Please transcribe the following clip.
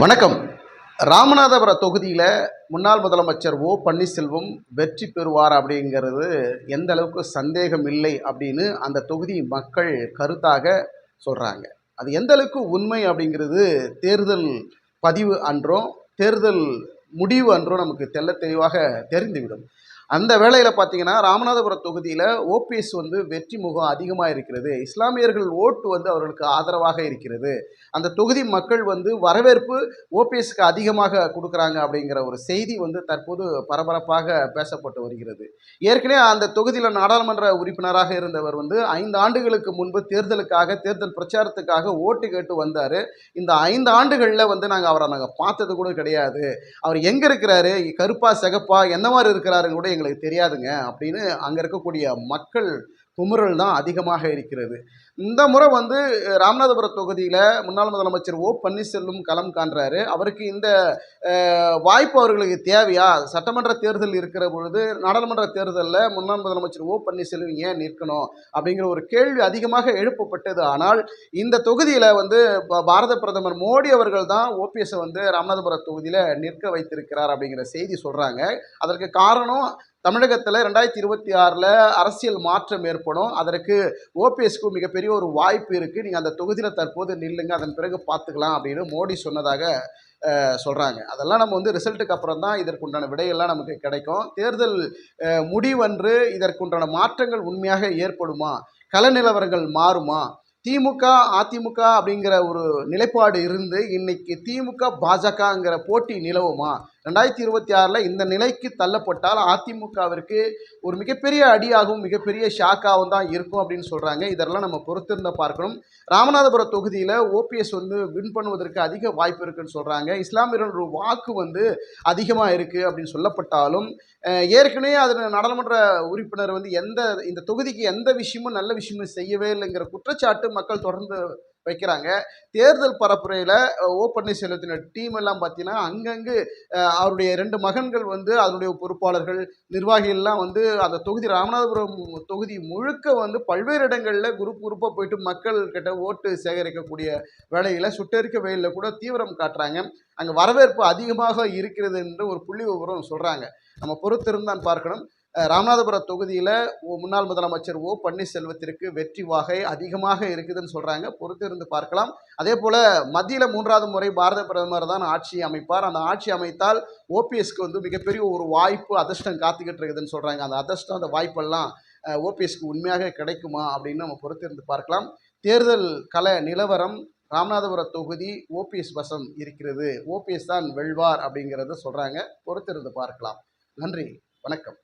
வணக்கம். ராமநாதபுரம் தொகுதியில் முன்னாள் முதலமைச்சர் ஓ பன்னீர்செல்வம் வெற்றி பெறுவார் அப்படிங்கிறது எந்த அளவுக்கு சந்தேகம் இல்லை அப்படின்னு அந்த தொகுதி மக்கள் கருத்தாக சொல்கிறாங்க. அது எந்த அளவுக்கு உண்மை அப்படிங்கிறது தேர்தல் பதிவு அன்றும் தேர்தல் முடிவு அன்றும் நமக்கு தெள்ள தெளிவாக தெரிந்துவிடும். அந்த வேளையில் பார்த்தீங்கன்னா ராமநாதபுரம் தொகுதியில் ஓபிஎஸ் வெற்றி முகம் அதிகமாக இருக்கிறது. இஸ்லாமியர்கள் ஓட்டு அவர்களுக்கு ஆதரவாக இருக்கிறது. அந்த தொகுதி மக்கள் வரவேற்பு ஓபிஎஸ்க்கு அதிகமாக கொடுக்குறாங்க அப்படிங்கிற ஒரு செய்தி தற்போது பரபரப்பாக பேசப்பட்டு வருகிறது. ஏற்கனவே அந்த தொகுதியில் நாடாளுமன்ற உறுப்பினராக இருந்தவர் 5 ஆண்டுகளுக்கு முன்பு தேர்தலுக்காக தேர்தல் பிரச்சாரத்துக்காக ஓட்டு கேட்டு வந்தார். இந்த 5 ஆண்டுகளில் அவரை பார்த்தது கூட கிடையாது. அவர் எங்கே இருக்கிறாரு, கருப்பா சிகப்பா எந்த மாதிரி இருக்கிறாருன்னு கூட எங்களுக்கு தெரியாதுங்க அப்படின்னு அங்கே இருக்கக்கூடிய மக்கள் குமுறல் தான் அதிகமாக இருக்கிறது. இந்த முறை ராமநாதபுரம் தொகுதியில் முன்னாள் முதலமைச்சர் ஓ பன்னீர்செல்வம் களம் காண்றாரு. அவருக்கு இந்த வாய்ப்பு அவர்களுக்கு தேவையா? சட்டமன்ற தேர்தல் இருக்கிற பொழுது நாடாளுமன்ற தேர்தலில் முன்னாள் முதலமைச்சர் ஓ பன்னீர்செல்வம் ஏன் நிற்கணும் அப்படிங்கிற ஒரு கேள்வி அதிகமாக எழுப்பப்பட்டது. ஆனால் இந்த தொகுதியில் பாரத பிரதமர் மோடி அவர்கள் தான் ஓபிஎஸ் ராமநாதபுரம் தொகுதியில் நிற்க வைத்திருக்கிறார் அப்படிங்கிற செய்தி சொல்கிறாங்க. அதற்கு காரணம் தமிழகத்தில் 2026 அரசியல் மாற்றம் ஏற்படும். அதற்கு ஓபிஎஸ்க்கு மிகப்பெரிய ஒரு வாய்ப்பு இருக்குது. நீங்கள் அந்த தொகுதியில் தற்போது நில்லுங்க, அதன் பிறகு பார்த்துக்கலாம் அப்படின்னு மோடி சொன்னதாக சொல்கிறாங்க. அதெல்லாம் நம்ம ரிசல்ட்டுக்கு அப்புறம் தான் இதற்குண்டான விடையெல்லாம் நமக்கு கிடைக்கும். தேர்தல் முடிவன்று இதற்குண்டான மாற்றங்கள் உண்மையாக ஏற்படுமா? கள நிலவரங்கள் மாறுமா? திமுக அதிமுக அப்படிங்கிற ஒரு நிலைப்பாடு இருந்து இன்னைக்கு திமுக பாஜகங்கிற போட்டி நிலவுமா? 2026 இந்த நிலைக்கு தள்ளப்பட்டால் அதிமுகவிற்கு ஒரு மிகப்பெரிய அடியாகவும் மிகப்பெரிய ஷாக்காகவும் தான் இருக்கும் அப்படின்னு சொல்கிறாங்க. இதெல்லாம் நம்ம பொறுத்திருந்த பார்க்கணும். ராமநாதபுரம் தொகுதியில் ஓபிஎஸ் வின் பண்ணுவதற்கு அதிக வாய்ப்பு இருக்குன்னு சொல்கிறாங்க. இஸ்லாமியர்கள் வாக்கு அதிகமாக இருக்குது அப்படின்னு சொல்லப்பட்டாலும் ஏற்கனவே அதில் நாடாளுமன்ற உறுப்பினர் இந்த தொகுதிக்கு எந்த விஷயமும் நல்ல விஷயமும் செய்யவே இல்லைங்கிற குற்றச்சாட்டு மக்கள் தொடர்ந்து வைக்கிறாங்க. தேர்தல் பரப்புரையில் ஓ பன்னீர்செல்வத்தின் டீம் எல்லாம் பார்த்தீங்கன்னா அங்கங்கு அவருடைய 2 மகன்கள் அதனுடைய பொறுப்பாளர்கள் நிர்வாகிகள்லாம் அந்த தொகுதி ராமநாதபுரம் தொகுதி முழுக்க பல்வேறு இடங்களில் குரூப்பாக போயிட்டு மக்கள் கிட்ட ஓட்டு சேகரிக்கக்கூடிய வேலையில் சுட்டெரிக்க வெயிலில் கூட தீவிரம் காட்டுறாங்க. அங்கே வரவேற்பு அதிகமாக இருக்கிறது என்று ஒரு புள்ளி விவரம் சொல்கிறாங்க. நம்ம பொறுத்திருந்தான் பார்க்கணும். ராமநாதபுரம் தொகுதியில் முன்னாள் முதலமைச்சர் ஓ பன்னீர்செல்வத்திற்கு வெற்றி வாகை அதிகமாக இருக்குதுன்னு சொல்கிறாங்க. பொறுத்திருந்து பார்க்கலாம். அதே போல் மத்தியில் 3வது முறை பாரத பிரதமர் தான் ஆட்சி அமைப்பார். அந்த ஆட்சி அமைத்தால் ஓபிஎஸ்க்கு மிகப்பெரிய ஒரு வாய்ப்பு அதிர்ஷ்டம் காத்துக்கிட்டு இருக்குதுன்னு சொல்கிறாங்க. அந்த அதிர்ஷ்டம் அந்த வாய்ப்பெல்லாம் ஓபிஎஸ்க்கு உண்மையாக கிடைக்குமா அப்படின்னு நம்ம பொறுத்திருந்து பார்க்கலாம். தேர்தல் கள நிலவரம் ராமநாதபுரம் தொகுதி ஓபிஎஸ் வசம் இருக்கிறது. ஓபிஎஸ் தான் வெல்வார் அப்படிங்கிறத சொல்கிறாங்க. பொறுத்திருந்து பார்க்கலாம். நன்றி, வணக்கம்.